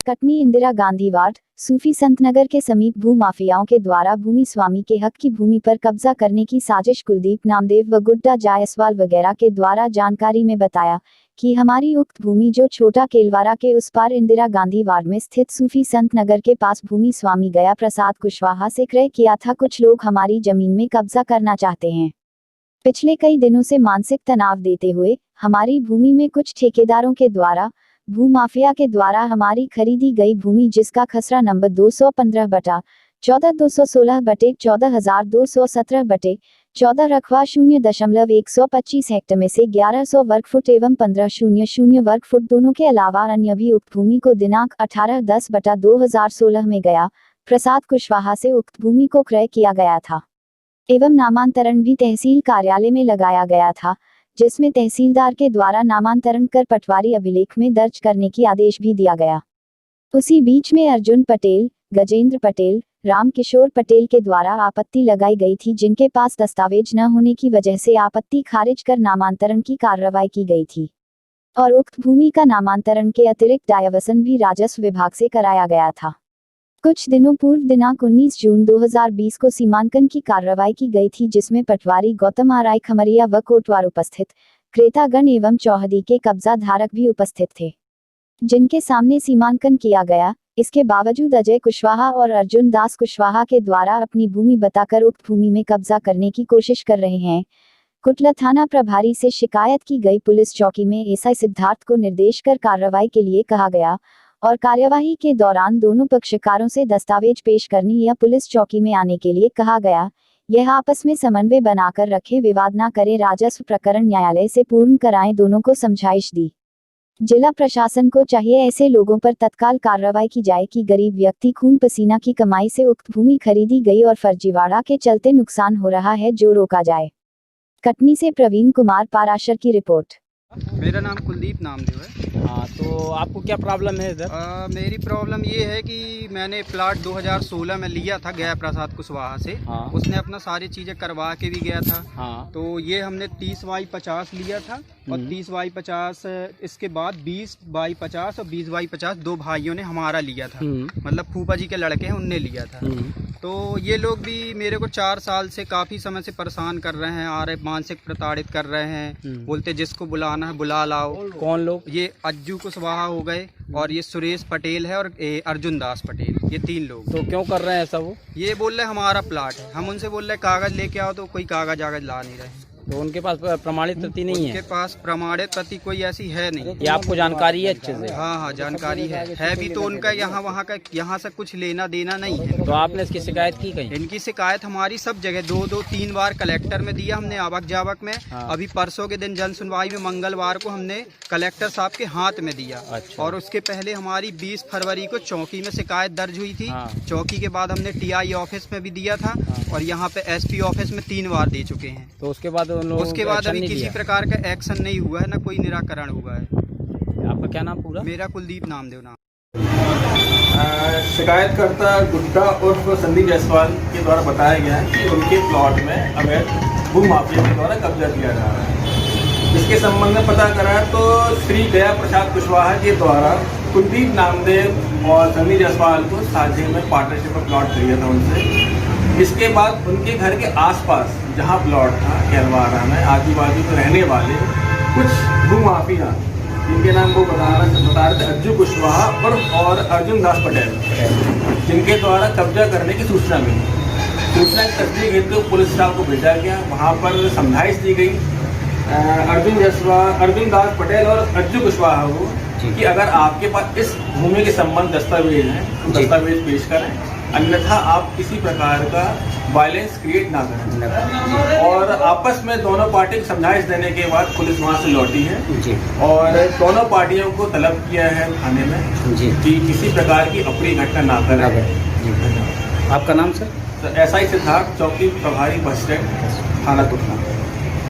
Katni Indira Gandhi ward सूफी संतनगर के समीप भू माफियाओं के द्वारा भूमि स्वामी के हक की भूमि पर कब्जा करने की साजिश कुलदीप नामदेव व गुड्डा जायसवाल वगैरह के द्वारा जानकारी में बताया कि हमारी उक्त भूमि जो छोटा केलवारा के उस पार इंदिरा गांधी वार्ड में स्थित सूफी संतनगर के पास भूमि स्वामी गया प्रसाद कुशवाहा से क्रय किया था। कुछ लोग हमारी जमीन में कब्जा करना चाहते हैं। पिछले कई दिनों से मानसिक तनाव देते हुए हमारी भूमि में कुछ ठेकेदारों के द्वारा भू माफिया के द्वारा हमारी खरीदी गई भूमि जिसका खसरा नंबर 215/14/216/14217/14 रकबा 0.125 हेक्टेयर में से 1100 वर्ग फुट एवं 1500 वर्ग फुट दोनों के अलावा अन्य भी उक्त भूमि को दिनांक 18/10/2016 में गया प्रसाद कुशवाहा से उक्त भूमि को क्रय किया गया था एवं नामांतरण भी तहसील कार्यालय में लगाया गया था, जिसमें तहसीलदार के द्वारा नामांतरण कर पटवारी अभिलेख में दर्ज करने की आदेश भी दिया गया। उसी बीच में अर्जुन पटेल, गजेंद्र पटेल, रामकिशोर पटेल के द्वारा आपत्ति लगाई गई थी, जिनके पास दस्तावेज न होने की वजह से आपत्ति खारिज कर नामांतरण की कार्रवाई की गई थी और उक्त भूमि का नामांतरण के अतिरिक्त डायवर्सन भी राजस्व विभाग से कराया गया था। कुछ दिनों पूर्व दिनांक 19 जून 2020 को सीमांकन की कार्रवाई की गई थी, जिसमें पटवारी गौतम आरआई खमरिया व कोटवार उपस्थित, क्रेतागण एवं चौहदी के कब्जा धारक भी उपस्थित थे, जिनके सामने सीमांकन किया गया। इसके बावजूद अजय कुशवाहा और अर्जुन दास कुशवाहा के द्वारा अपनी भूमि बताकर उक्त भूमि में कब्जा करने की कोशिश कर रहे हैं। कुटला थाना प्रभारी से शिकायत की गई। पुलिस चौकी में एसआई सिद्धार्थ को निर्देश कर कार्रवाई के लिए कहा गया और कार्यवाही के दौरान दोनों पक्षकारों से दस्तावेज पेश करने या पुलिस चौकी में आने के लिए कहा गया। यह आपस में समन्वय बनाकर रखें, विवाद न करें, राजस्व प्रकरण न्यायालय से पूर्ण कराएं, दोनों को समझाइश दी। जिला प्रशासन को चाहिए ऐसे लोगों पर तत्काल कार्रवाई की जाए कि गरीब व्यक्ति खून पसीना की कमाई से उक्त भूमि खरीदी गई और फर्जीवाड़ा के चलते नुकसान हो रहा है, जो रोका जाए। कटनी से प्रवीण कुमार पाराशर की रिपोर्ट। मेरा नाम कुलदीप नामदेव है। हाँ, तो आपको क्या प्रॉब्लम है इधर? मेरी प्रॉब्लम ये है कि मैंने प्लाट 2016 में लिया था गया प्रसाद कुशवाहा से। हाँ। उसने अपना सारी चीज़ें करवा के भी गया था। हाँ। तो ये हमने 30/50 लिया था और 30/50 इसके बाद 20/50 और 20/50 दो भाइयों ने हमारा लिया था, मतलब फूफा जी के लड़के हैं, उनने लिया था। तो ये लोग भी मेरे को 4 साल से काफ़ी समय से परेशान कर रहे हैं, आ रहे मानसिक प्रताड़ित कर रहे हैं, बोलते जिसको बुलाना है बुला लाओ। कौन लोग? ये अज्जू कुशवाहा हो गए और ये सुरेश पटेल है और अर्जुन दास पटेल, ये 3 लोग। तो क्यों कर रहे हैं ऐसा? वो ये बोल रहे हमारा प्लाट है, हम उनसे बोल रहे कागज लेके आओ, तो कोई कागज ला नहीं रहे। तो उनके पास प्रमाणित प्रति नहीं है? उनके पास प्रमाणित प्रति कोई ऐसी है नहीं। ये आपको जानकारी है अच्छे से? हाँ, जानकारी है भी। तो उनका यहाँ वहाँ का यहाँ से कुछ लेना देना नहीं है। तो आपने इसकी शिकायत की कहीं? इनकी शिकायत हमारी सब जगह 2-3 बार कलेक्टर में दिया हमने, आवक जावक में। हाँ। अभी परसों के दिन जन सुनवाई में मंगलवार को हमने कलेक्टर साहब के हाथ में दिया। अच्छा। और उसके पहले हमारी 20 फरवरी को चौकी में शिकायत दर्ज हुई थी। हाँ। चौकी के बाद हमने टीआई ऑफिस में भी दिया था। हाँ। और यहाँ पे एसपी ऑफिस में 3 बार दे चुके हैं। तो उसके बाद उसके बाद अभी किसी प्रकार का एक्शन नहीं हुआ है, ना कोई निराकरण हुआ है। आपका क्या नाम पूरा? मेरा कुलदीप नामदेव नाम। शिकायतकर्ता गुड्डा उर्फ संदीप जायसवाल के द्वारा बताया गया है कि उनके प्लॉट में अवैध भू माफिया के द्वारा कब्जा किया जा रहा है। इसके संबंध में पता करा तो श्री गया प्रसाद कुशवाहा के द्वारा कुलदीप नामदेव और संदीप जायसवाल को साझे में पार्टनरशिप में प्लॉट खरीदा था उनसे। इसके बाद उनके घर के आसपास जहां प्लॉट था केलवारा में, आजू बाजू में रहने वाले कुछ भू माफिया, जिनके नाम वो बता रहे थे अज्जू कुशवाहा और अर्जुन दास पटेल, जिनके द्वारा कब्जा करने की सूचना मिली। सूचना की तस्दीक हेतु पुलिस स्टाफ को भेजा गया। वहाँ पर समझाइश दी गई अर्जुन दास पटेल और अज्जू कुशवाहा को कि अगर आपके पास इस भूमि के संबंध दस्तावेज हैं तो दस्तावेज पेश करें, अन्यथा आप किसी प्रकार का वायलेंस क्रिएट ना करें। और आपस में दोनों पार्टी को समझाइश देने के बाद पुलिस वहाँ से लौटी है और दोनों पार्टियों को तलब किया है थाने में कि किसी प्रकार की अप्रिय घटना ना करें। आपका नाम सर? एसआई सिद्धार्थ, चौकी प्रभारी, बस स्टैंड, थाना कुटला।